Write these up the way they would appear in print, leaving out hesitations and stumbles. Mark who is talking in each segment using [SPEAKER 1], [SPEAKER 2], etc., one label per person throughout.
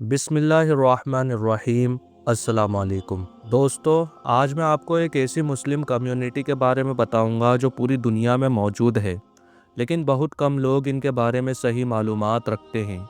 [SPEAKER 1] बिस्मिल्लाहिर्रहमानिर्रहीम। अस्सलाम वालेकुम दोस्तों, आज मैं आपको एक ऐसी मुस्लिम कम्युनिटी के बारे में बताऊंगा जो पूरी दुनिया में मौजूद है, लेकिन बहुत कम लोग इनके बारे में सही मालूमात रखते हैं।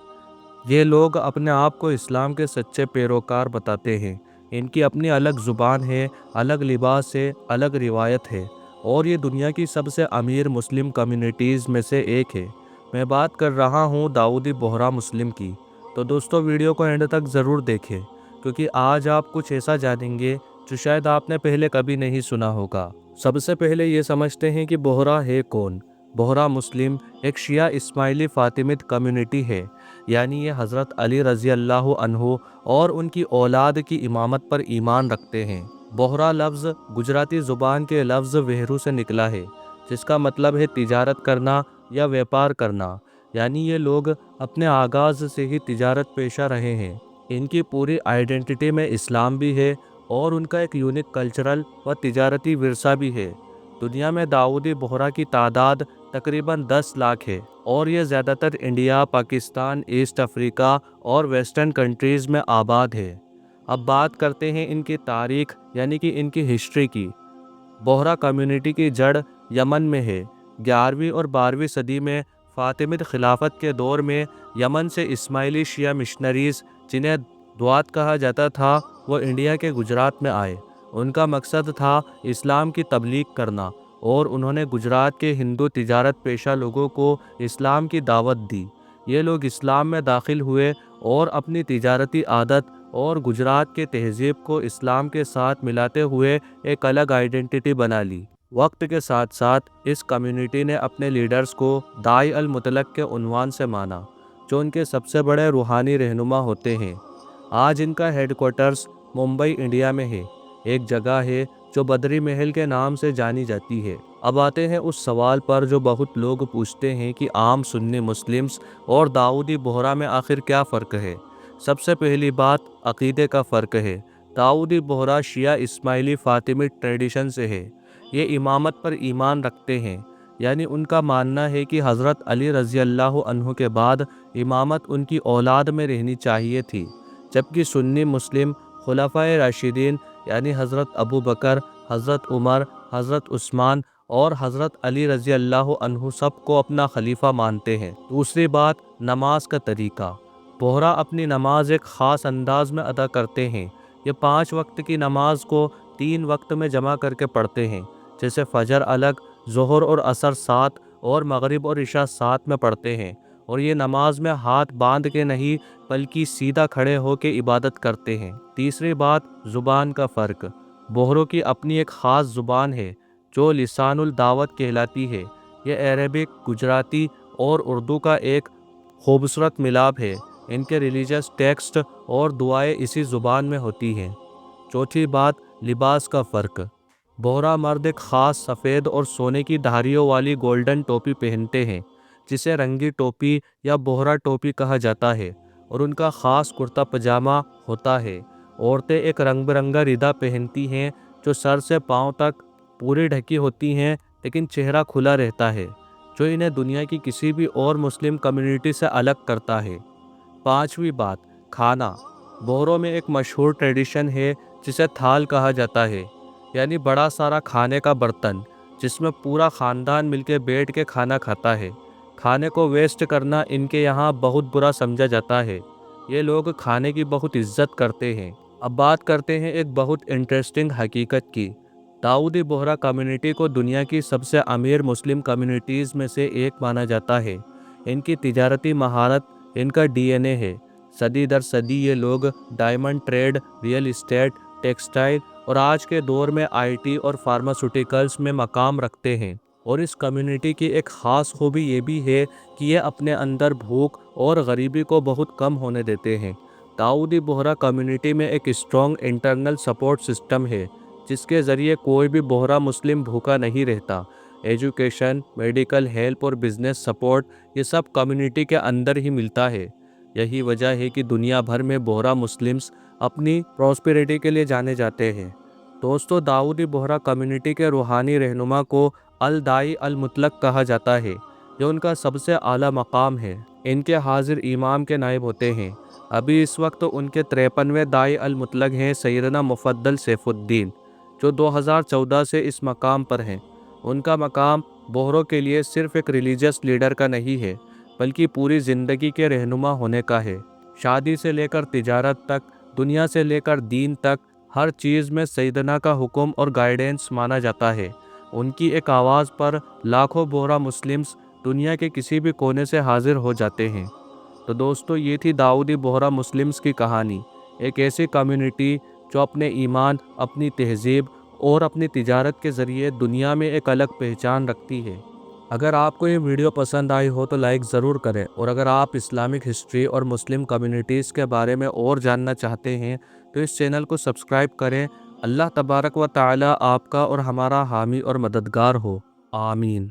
[SPEAKER 1] ये लोग अपने आप को इस्लाम के सच्चे पैरोकार बताते हैं। इनकी अपनी अलग ज़ुबान है, अलग लिबास है, अलग रिवायत है, और ये दुनिया की सबसे अमीर मुस्लिम कम्युनिटीज़ में से एक है। मैं बात कर रहा हूँ दाऊदी बोहरा मुस्लिम की। तो दोस्तों, वीडियो को एंड तक ज़रूर देखें, क्योंकि आज आप कुछ ऐसा जानेंगे जो शायद आपने पहले कभी नहीं सुना होगा। सबसे पहले ये समझते हैं कि बोहरा है कौन। बोहरा मुस्लिम एक शिया इस्माइली फ़ातिमिद कम्युनिटी है, यानी ये हज़रत अली रज़ी अल्लाह अन्हु और उनकी औलाद की इमामत पर ईमान रखते हैं। बोहरा लफ्ज़ गुजराती ज़ुबान के लफ्ज़ वेहरू से निकला है, जिसका मतलब है तिजारत करना या व्यापार करना। यानी ये लोग अपने आगाज़ से ही तिजारत पेशा रहे हैं। इनकी पूरी आइडेंटिटी में इस्लाम भी है और उनका एक यूनिक कल्चरल व तिजारती विरसा भी है। दुनिया में दाऊदी बोहरा की तादाद तकरीबन 10 लाख है, और ये ज़्यादातर इंडिया, पाकिस्तान, ईस्ट अफ्रीका और वेस्टर्न कंट्रीज़ में आबाद है। अब बात करते हैं इनकी तारीख यानी कि इनकी हिस्ट्री की। बोहरा कम्युनिटी की जड़ यमन में है। 11वीं और 12वीं सदी में फ़ातिमिद खिलाफत के दौर में यमन से इस्माइली शिया मिशनरीज़, जिन्हें दुआत कहा जाता था, वो इंडिया के गुजरात में आए। उनका मकसद था इस्लाम की तबलीग करना, और उन्होंने गुजरात के हिंदू तिजारत पेशा लोगों को इस्लाम की दावत दी। ये लोग इस्लाम में दाखिल हुए और अपनी तिजारती आदत और गुजरात के तहज़ीब को इस्लाम के साथ मिलाते हुए एक अलग आइडेंटिटी बना ली। वक्त के साथ साथ इस कम्युनिटी ने अपने लीडर्स को दाई अल मुतलक के उन्वान से माना, जो उनके सबसे बड़े रूहानी रहनुमा होते हैं। आज इनका हेडक्वार्टर्स मुंबई, इंडिया में है। एक जगह है जो बदरी महल के नाम से जानी जाती है। अब आते हैं उस सवाल पर जो बहुत लोग पूछते हैं कि आम सुन्नी मुस्लिम्स और दाऊदी बोहरा में आखिर क्या फ़र्क है। सबसे पहली बात अक़ीदे का फ़र्क है। दाऊदी बोहरा शिया इस्माइली फ़ातिमिद ट्रेडिशन से है। ये इमामत पर ईमान रखते हैं, यानी उनका मानना है कि हज़रत अली रज़ी अल्लाह अन्हु के बाद इमामत उनकी औलाद में रहनी चाहिए थी। जबकि सुन्नी मुस्लिम खुलाफाए राशिदीन यानी हज़रत अबू बकर, हज़रत उमर, हज़रत उस्मान और हज़रत अली रज़ी अल्लाह अन्हु सब को अपना खलीफा मानते हैं। दूसरी बात, नमाज का तरीका। बोहरा अपनी नमाज एक ख़ास अंदाज में अदा करते हैं। ये 5 वक्त की नमाज को 3 वक्त में जमा करके पढ़ते हैं, जैसे फ़जर अलग, ज़ोहर और असर साथ, और मगरिब और इशा साथ में पढ़ते हैं। और ये नमाज में हाथ बांध के नहीं, बल्कि सीधा खड़े होकर इबादत करते हैं। तीसरी बात, ज़ुबान का फ़र्क। बोहरों की अपनी एक ख़ास ज़ुबान है जो लिसानुल दावत कहलाती है। यह अरबिक, गुजराती और उर्दू का एक खूबसूरत मिलाप है। इनके रिलीजियस टेक्स्ट और दुआएं इसी ज़ुबान में होती हैं। चौथी बात, लिबास का फ़र्क। बोहरा मर्द एक ख़ास सफ़ेद और सोने की धारियों वाली गोल्डन टोपी पहनते हैं, जिसे रंगी टोपी या बोहरा टोपी कहा जाता है, और उनका ख़ास कुर्ता पजामा होता है। औरतें एक रंग बिरंगा रिदा पहनती हैं जो सर से पाँव तक पूरी ढकी होती हैं, लेकिन चेहरा खुला रहता है, जो इन्हें दुनिया की किसी भी और मुस्लिम कम्युनिटी से अलग करता है। पांचवी बात, खाना। बोहरों में एक मशहूर ट्रेडिशन है जिसे थाल कहा जाता है, यानी बड़ा सारा खाने का बर्तन, जिसमें पूरा ख़ानदान मिलकर बैठ के खाना खाता है। खाने को वेस्ट करना इनके यहाँ बहुत बुरा समझा जाता है। ये लोग खाने की बहुत इज्जत करते हैं। अब बात करते हैं एक बहुत इंटरेस्टिंग हकीकत की। दाऊदी बोहरा कम्युनिटी को दुनिया की सबसे अमीर मुस्लिम कम्युनिटीज़ में से एक माना जाता है। इनकी तिजारती महारत इनका डीएनए है। सदी दर सदी ये लोग diamond trade, real estate, textile और आज के दौर में आईटी और फार्मास्यूटिकल्स में मकाम रखते हैं। और इस कम्युनिटी की एक ख़ास खूबी ये भी है कि ये अपने अंदर भूख और गरीबी को बहुत कम होने देते हैं। दाऊदी बोहरा कम्युनिटी में एक स्ट्रॉन्ग इंटरनल सपोर्ट सिस्टम है, जिसके ज़रिए कोई भी बोहरा मुस्लिम भूखा नहीं रहता। एजुकेशन, मेडिकल हेल्प और बिजनेस सपोर्ट, ये सब कम्युनिटी के अंदर ही मिलता है। यही वजह है कि दुनिया भर में बोहरा मुस्लिम्स अपनी प्रॉस्पेरिटी के लिए जाने जाते हैं। दोस्तों, दाऊदी बोहरा कम्युनिटी के रूहानी रहनुमा को अल दाई अल मुतलक कहा जाता है, जो उनका सबसे आला मकाम है। इनके हाजिर इमाम के नायब होते हैं। ابھی اس وقت ان کے 53ویں داعی المطلق ہیں سیدنا مفدل سیف الدین، جو 2014 سے اس مقام پر ہیں۔ ان کا مقام بہروں کے لیے صرف ایک ریلیجیس لیڈر کا نہیں ہے، بلکہ پوری زندگی کے رہنما ہونے کا ہے۔ شادی سے لے کر تجارت تک، دنیا سے لے کر دین تک، ہر چیز میں سیدنا کا حکم اور گائیڈنس مانا جاتا ہے۔ ان کی ایک آواز پر لاکھوں بہرا مسلمز دنیا کے کسی بھی کونے سے حاضر ہو جاتے ہیں۔ تو دوستو، یہ تھی داؤدی بہرا مسلمز کی کہانی، ایک ایسی کمیونٹی جو اپنے ایمان، اپنی تہذیب اور اپنی تجارت کے ذریعے دنیا میں ایک الگ پہچان رکھتی ہے۔ اگر آپ کو یہ ویڈیو پسند آئی ہو تو لائک ضرور کریں، اور اگر آپ اسلامک ہسٹری اور مسلم کمیونٹیز کے بارے میں اور جاننا چاہتے ہیں تو اس چینل کو سبسکرائب کریں۔ اللہ تبارک و تعالی آپ کا اور ہمارا حامی اور مددگار ہو، آمین۔